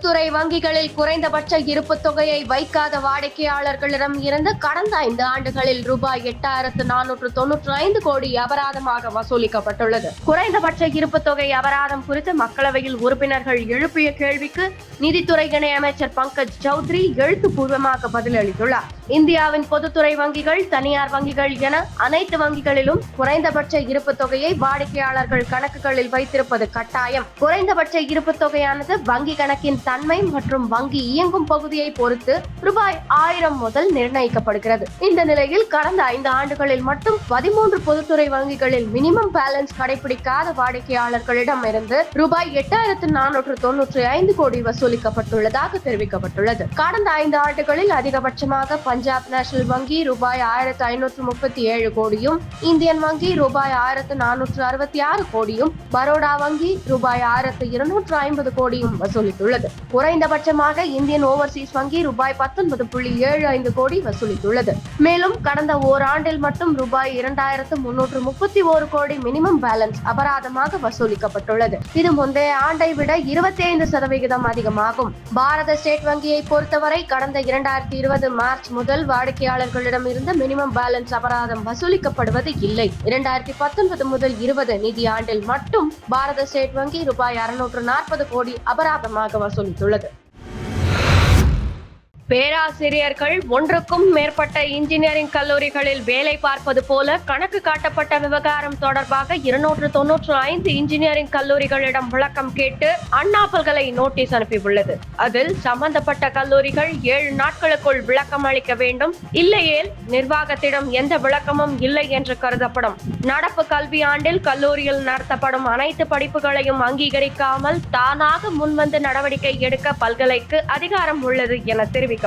பொதுத்துறை வங்கிகளில் குறைந்தபட்ச இருப்பு தொகையை வைக்காத வாடிக்கையாளர்களிடம் இருந்து கடந்த 5 ஆண்டுகளில் ரூபாய் 8,495 கோடி அபராதமாக வசூலிக்கப்பட்டுள்ளது. குறைந்தபட்ச இருப்பு தொகை அபராதம் குறித்து மக்களவையில் உறுப்பினர்கள் எழுப்பிய கேள்விக்கு நிதித்துறை இணையமைச்சர் பங்கஜ் சௌத்ரி எழுத்துப்பூர்வமாக பதிலளித்துள்ளார். இந்தியாவின் பொதுத்துறை வங்கிகள், தனியார் வங்கிகள் என அனைத்து வங்கிகளிலும் குறைந்தபட்ச இருப்பு தொகையை வாடிக்கையாளர்கள் கணக்குகளில் வைத்திருப்பது கட்டாயம். குறைந்தபட்ச இருப்பு தொகையானது வங்கி கணக்கின் தன்மை மற்றும் வங்கி இயங்கும் பகுதியை பொறுத்து ரூபாய் 1000 முதல் நிர்ணயிக்கப்படுகிறது. இந்த நிலையில் கடந்த 5 ஆண்டுகளில் மட்டும் 13 பொதுத்துறை வங்கிகளில் மினிமம் பேலன்ஸ் கடைபிடிக்காத வாடிக்கையாளர்களிடம் இருந்து ரூபாய் 8,495 கோடி வசூலிக்கப்பட்டுள்ளதாக தெரிவிக்கப்பட்டுள்ளது. கடந்த 5 ஆண்டுகளில் அதிகபட்சமாக பஞ்சாப் நேஷனல் வங்கி ரூபாய் 1,537 கோடியும், இந்தியன் வங்கி ரூபாய் 1,466 கோடியும், பரோடா வங்கி ரூபாய் 1,250 கோடியும் வசூலித்துள்ளது. குறைந்தபட்சமாக இந்தியன் ஓவர்சீஸ் வங்கி ரூபாய் 19.75 கோடி வசூலித்துள்ளது. மேலும் கடந்த ஓராண்டில் மட்டும் ரூபாய் 2,331 கோடி மினிமம் பேலன்ஸ் அபராதமாக வசூலிக்கப்பட்டுள்ளது. இது முந்தைய ஆண்டை விட 25% அதிகமாகும். பாரத ஸ்டேட் வங்கியை பொறுத்தவரை கடந்த 2020 மார்ச் முதல் வாடிக்கையாளர்களிடம் இருந்து மினிமம் பேலன்ஸ் அபராதம் வசூலிக்கப்படுவது இல்லை. 2019 முதல் 20 நிதியாண்டில் மட்டும் பாரத ஸ்டேட் வங்கி ரூபாய் 640 கோடி அபராதமாக வசூலித்துள்ளது. பேராசிரியர்கள் ஒன்றுக்கும் மேற்பட்ட இன்ஜினியரிங் கல்லூரிகளில் வேலை பார்ப்பது போல கணக்கு காட்டப்பட்ட விவகாரம் தொடர்பாக 295 இன்ஜினியரிங் கல்லூரிகளிடம் விளக்கம் கேட்டு அண்ணா பல்கலை நோட்டீஸ் அனுப்பியுள்ளது. அதில் சம்பந்தப்பட்ட கல்லூரிகள் 7 நாட்களுக்குள் விளக்கம் அளிக்க வேண்டும். இல்லையேல் நிர்வாகத்திடம் எந்த விளக்கமும் இல்லை என்று கருதப்படும். நடப்பு கல்வி ஆண்டில் கல்லூரியில் நடத்தப்படும் அனைத்து படிப்புகளையும் அங்கீகரிக்காமல் தானாக முன்வந்து நடவடிக்கை எடுக்க பல்கலைக்கு அதிகாரம் உள்ளது என தெரிவிக்கப்பட்டுள்ளது.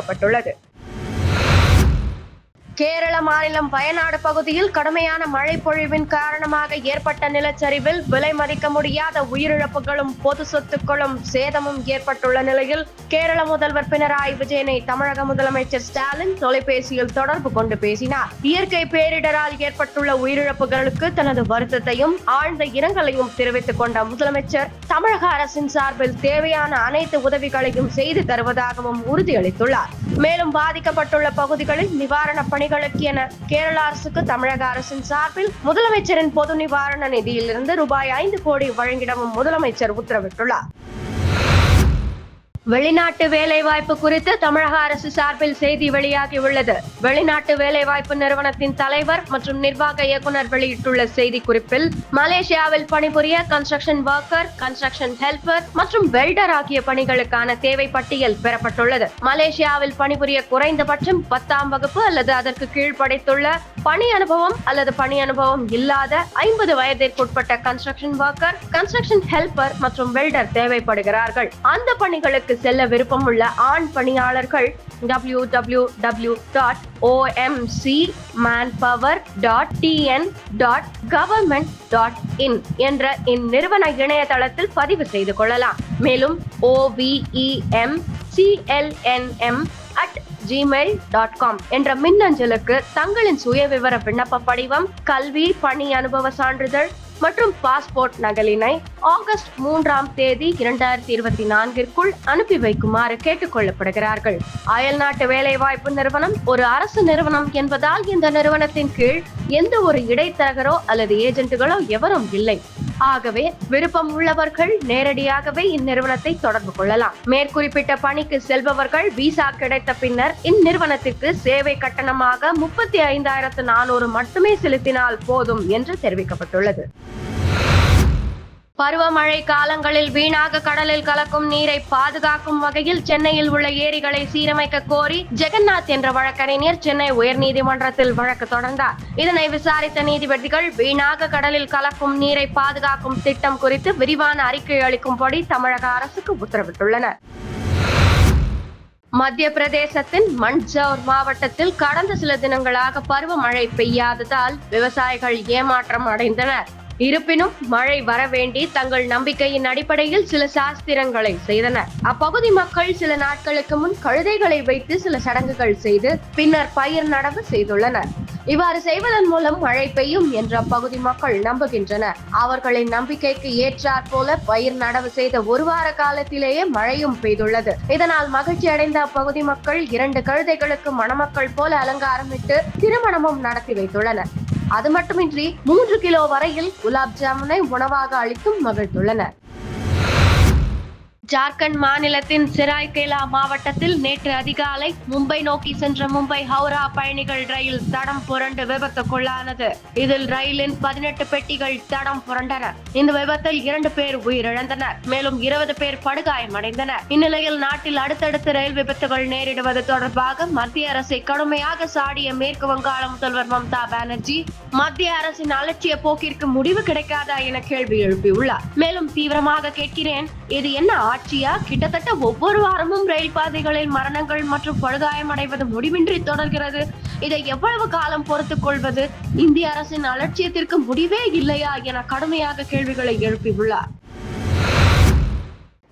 கேரள மாநிலம் வயநாடு பகுதியில் கடுமையான மழை பொழிவின் காரணமாக ஏற்பட்ட நிலச்சரிவில் விலை மதிக்க முடியாத உயிரிழப்புகளும் பொது சொத்துக்களும் சேதமும் ஏற்பட்டுள்ள நிலையில் கேரள முதல்வர் பினராயி விஜயனை தமிழக முதலமைச்சர் ஸ்டாலின் தொலைபேசியில் தொடர்பு கொண்டு பேசினார். இயற்கை பேரிடரால் ஏற்பட்டுள்ள உயிரிழப்புகளுக்கு தனது வருத்தத்தையும் ஆழ்ந்த இரங்கலையும் தெரிவித்துக் கொண்ட முதலமைச்சர் தமிழக அரசின் சார்பில் தேவையான அனைத்து உதவிகளையும் செய்து தருவதாகவும் உறுதியளித்துள்ளார். மேலும் பாதிக்கப்பட்டுள்ள பகுதிகளில் நிவாரணப் பணிகளுக்கு என கேரள அரசுக்கு தமிழக அரசின் சார்பில் முதலமைச்சரின் பொது நிவாரண நிதியிலிருந்து ரூபாய் 5 கோடி வழங்கிடவும் முதலமைச்சர் உத்தரவிட்டுள்ளார். வெளிநாட்டு வேலைவாய்ப்பு குறித்து தமிழக அரசு சார்பில் செய்தி வெளியாகியுள்ளது. வெளிநாட்டு வேலைவாய்ப்பு நிறுவனத்தின் தலைவர் மற்றும் நிர்வாக இயக்குனர் வெளியிட்டுள்ள செய்தி குறிப்பில் மலேசியாவில் பணிபுரிய கன்ஸ்ட்ரக்ஷன் ஒர்க்கர், கன்ஸ்ட்ரக்ஷன் ஹெல்பர் மற்றும் வெல்டர் ஆகிய பணிகளுக்கான தேவை பட்டியல் பெறப்பட்டுள்ளது. மலேசியாவில் பணிபுரிய குறைந்தபட்சம் 10ஆம் வகுப்பு அல்லது அதற்கு கீழ் படித்துள்ள, பணி அனுபவம் அல்லது பணி அனுபவம் இல்லாத 50 வயதிற்குட்பட்ட கன்ஸ்ட்ரக்ஷன் ஒர்க்கர், கன்ஸ்ட்ரக்ஷன் ஹெல்பர் மற்றும் வெல்டர் தேவைப்படுகிறார்கள். அந்த பணிகளுக்கு செல்ல விருப்பமுள்ள ஆண் பணியாளர்கள் www.omcmanpower.tn.government.in என்ற இந்நிறுவன இணையதளத்தில் பதிவு செய்து கொள்ளலாம். மேலும் ovemclnm@gmail.com என்ற மின்னஞ்சலுக்கு தங்களின் சுயவிவர விண்ணப்ப படிவம், கல்வி, பணி அனுபவ சான்றிதழ் மற்றும் பாஸ்போர்ட் நகலினை ஆகஸ்ட் 3ஆம் தேதி 2024 அனுப்பி வைக்குமாறு கேட்டுக் கொள்ளப்படுகிறார்கள். அயல்நாட்டு வேலைவாய்ப்பு நிறுவனம் ஒரு அரசு நிறுவனம் என்பதால் இந்த நிறுவனத்தின் கீழ் எந்த ஒரு இடைத்தரகரோ அல்லது ஏஜென்ட்டுகளோ எவரும் இல்லை. ஆகவே விருப்பம் உள்ளவர்கள் நேரடியாகவே இந்நிறுவனத்தை தொடர்பு கொள்ளலாம். மேற்குறிப்பிட்ட பணிக்கு செல்பவர்கள் விசா கிடைத்த பின்னர் இந்நிறுவனத்திற்கு சேவை கட்டணமாக 35,400 மட்டுமே செலுத்தினால் போதும் என்று தெரிவிக்கப்பட்டுள்ளது. பருவமழை காலங்களில் வீணாக கடலில் கலக்கும் நீரை பாதுகாக்கும் வகையில் சென்னையில் உள்ள ஏரிகளை சீரமைக்க கோரி ஜெகநாத் என்ற வழக்கறிஞர் சென்னை உயர்நீதிமன்றத்தில் வழக்கு தொடர்ந்தார். இதனை விசாரித்த நீதிபதிகள் வீணாக கடலில் கலக்கும் நீரை பாதுகாக்கும் திட்டம் குறித்து விரிவான அறிக்கை அளிக்கும்படி தமிழக அரசுக்கு உத்தரவிட்டுள்ளனர். மத்திய பிரதேசத்தின் மண்ட்சௌர் மாவட்டத்தில் கடந்த சில தினங்களாக பருவமழை பெய்யாததால் விவசாயிகள் ஏமாற்றம் அடைந்தனர். இருப்பினும் மழை வரவேண்டி தங்கள் நம்பிக்கையின் அடிப்படையில் சில சாஸ்திரங்களை செய்தனர். அப்பகுதி மக்கள் சில நாட்களுக்கு முன் கழுதைகளை வைத்து சில சடங்குகள் செய்து பின்னர் பயிர் நடவு செய்துள்ளனர். இவ்வாறு செய்வதன் மூலம் மழை பெய்யும் என்று அப்பகுதி மக்கள் நம்புகின்றனர். அவர்களின் நம்பிக்கைக்கு ஏற்றாற் போல பயிர் நடவு செய்த ஒரு வார காலத்திலேயே மழையும் பெய்துள்ளது. இதனால் மகிழ்ச்சி அடைந்த அப்பகுதி மக்கள் 2 கழுதைகளுக்கு மணமக்கள் போல அலங்காரமிட்டு திருமணமும் நடத்தி வைத்துள்ளனர். அது மட்டுமின்றி 3 கிலோ வரையில் குலாப் ஜாமுனை உணவாக அளித்தும் மகிழ்ந்துள்ளனர். ஜார்க்கண்ட் மாநிலத்தின் சிராய்கேலா மாவட்டத்தில் நேற்று அதிகாலை மும்பை நோக்கி சென்ற மும்பை ஹவுரா பயணிகள் ரயில் தடம் புரண்டு விபத்துக்குள்ளானது. இதில் ரயிலின் 18 பெட்டிகள் தடம் புரண்டன. இந்த விபத்தில் 2 பேர் உயிரிழந்தனர். மேலும் 20 பேர் படுகாயமடைந்தனர். இந்நிலையில் நாட்டில் அடுத்தடுத்து ரயில் விபத்துகள் நேரிடுவது தொடர்பாக மத்திய அரசை கடுமையாக சாடிய மேற்கு வங்காள முதல்வர் மம்தா பானர்ஜி மத்திய அரசின் அலட்சிய போக்கிற்கு முடிவு கிடைக்காதா என கேள்வி எழுப்பியுள்ளார். மேலும் தீவிரமாக கேட்கிறேன், இது என்ன ஆட்சியா? கிட்டத்தட்ட ஒவ்வொரு வாரமும் ரயில் பாதைகளில் மரணங்கள் மற்றும் படுகாயமடைவது முடிவின்றி தொடர்கிறது. இதை எவ்வளவு காலம் பொறுத்துக் கொள்வது? இந்திய அரசின் அலட்சியத்திற்கு முடிவே இல்லையா என கடுமையாக கேள்விகளை எழுப்பியுள்ளார்.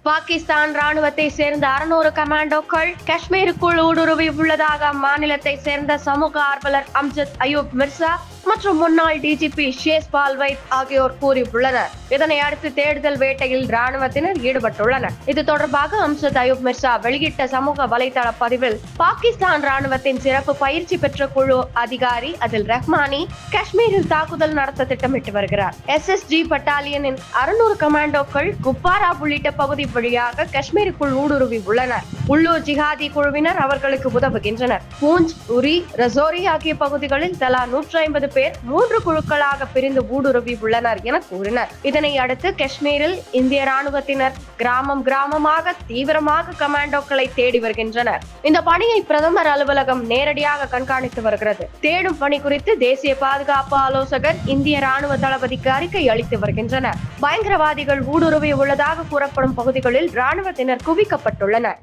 பாகிஸ்தான் ராணுவத்தை சேர்ந்த 600 கமாண்டோக்கள் காஷ்மீருக்குள் ஊடுருவி உள்ளதாக அம்மாநிலத்தை சேர்ந்த சமூக ஆர்வலர் அம்ஜத் அயூப் மிர்சா மற்றும் முன்னாள் டிஜிபி ஷேஸ்பால் வைத் ஆகியோர் கூறியுள்ளனர். இதனை அடுத்து தேடுதல் வேட்டையில் ராணுவத்தினர் ஈடுபட்டுள்ளனர். இது தொடர்பாக அம்ஜத் அயூப் மிர்சா வெளியிட்ட சமூக வலைதள பதிவில், பாகிஸ்தான் ராணுவத்தின் சிறப்பு பயிற்சி பெற்ற குழு அதிகாரி அதில் ரஹ்மானி காஷ்மீரில் தாக்குதல் நடத்த திட்டமிட்டு வருகிறார். SSG பட்டாலியனின் 600 கமாண்டோக்கள் குப்வாரா உள்ளிட்ட பகுதி வழியாக காஷ்மீருக்குள் ஊடுருவி உள்ளனர். உள்ளூர் ஜிஹாதி குழுவினர் அவர்களுக்கு உதவுகின்றனர். பூஞ்ச், உரி, ரஜோரி ஆகிய பகுதிகளில் தலா 150 பேர் 3 குழுக்களாக பிரிந்து ஊடுருவி உள்ளனர் என கூறினர். இதனை அடுத்து காஷ்மீரில் இந்திய ராணுவத்தினர் கிராமமாக தீவிரமாக கமாண்டோக்களை தேடி வருகின்றனர். இந்த பணியை பிரதமர் அலுவலகம் நேரடியாக கண்காணித்து வருகிறது. தேடும் பணி குறித்து தேசிய பாதுகாப்பு ஆலோசகர் இந்திய ராணுவ தளபதிக்கு அறிக்கை அளித்து வருகின்றனர். பயங்கரவாதிகள் ஊடுருவி உள்ளதாக கூறப்படும் பகுதிகளில் ராணுவத்தினர் குவிக்கப்பட்டுள்ளனர்.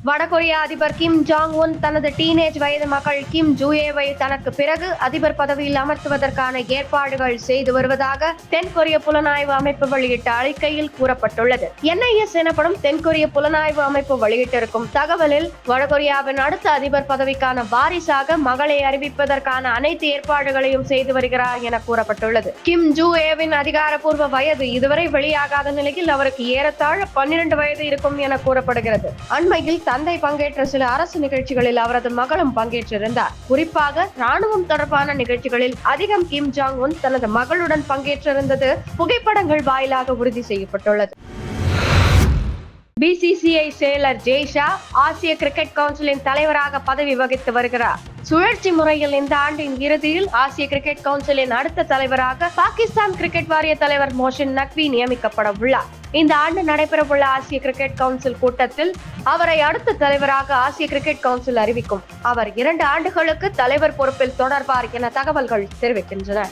வடகொரிய அதிபர் கிம் ஜாங் உன் தனது டீனேஜ் வயது மகள் கிம் ஜூயேவை தனக்கு பிறகு அதிபர் பதவியில் அமர்த்துவதற்கான ஏற்பாடுகள் செய்து வருவதாக தென்கொரிய புலனாய்வு அமைப்பு வெளியிட்ட அறிக்கையில் கூறப்பட்டுள்ளது. NIS எனப்படும் தென்கொரிய புலனாய்வு அமைப்பு வெளியிட்டிருக்கும் தகவலில் வடகொரியாவின் அடுத்த அதிபர் பதவிக்கான வாரிசாக மகளை அறிவிப்பதற்கான அனைத்து ஏற்பாடுகளையும் செய்து வருகிறார் என கூறப்பட்டுள்ளது. கிம் ஜூயேவின் அதிகாரப்பூர்வ வயது இதுவரை வெளியாகாத நிலையில் அவருக்கு ஏறத்தாழ 12 வயது இருக்கும் என கூறப்படுகிறது. அண்மையில் தந்தை பங்கேற்ற சில அரசு நிகழ்ச்சிகளில் அவரது மகளும் பங்கேற்றிருந்தார். குறிப்பாக ராணுவம் தொடர்பான நிகழ்ச்சிகளில் அதிகம் கிம் ஜாங் உன் தனது மகளுடன் பங்கேற்றிருந்தது புகைப்படங்கள் வாயிலாக உறுதி செய்யப்பட்டுள்ளது. BCCI செயலர் ஜெய்ஷா ஆசிய கிரிக்கெட் கவுன்சிலின் தலைவராக பதவி வகித்து வருகிறார். சுழற்சி முறையில் இந்த ஆண்டின் இறுதியில் ஆசிய கிரிக்கெட் கவுன்சிலின் அடுத்த தலைவராக பாகிஸ்தான் கிரிக்கெட் வாரிய தலைவர் மோஷின் நக்வி நியமிக்கப்பட உள்ளார். இந்த ஆண்டு நடைபெறவுள்ள ஆசிய கிரிக்கெட் கவுன்சில் கூட்டத்தில் அவரை அடுத்த தலைவராக ஆசிய கிரிக்கெட் கவுன்சில் அறிவிக்கும். அவர் 2 ஆண்டுகளுக்கு தலைவர் பொறுப்பில் தொடர்பார் என தகவல்கள் தெரிவிக்கின்றன.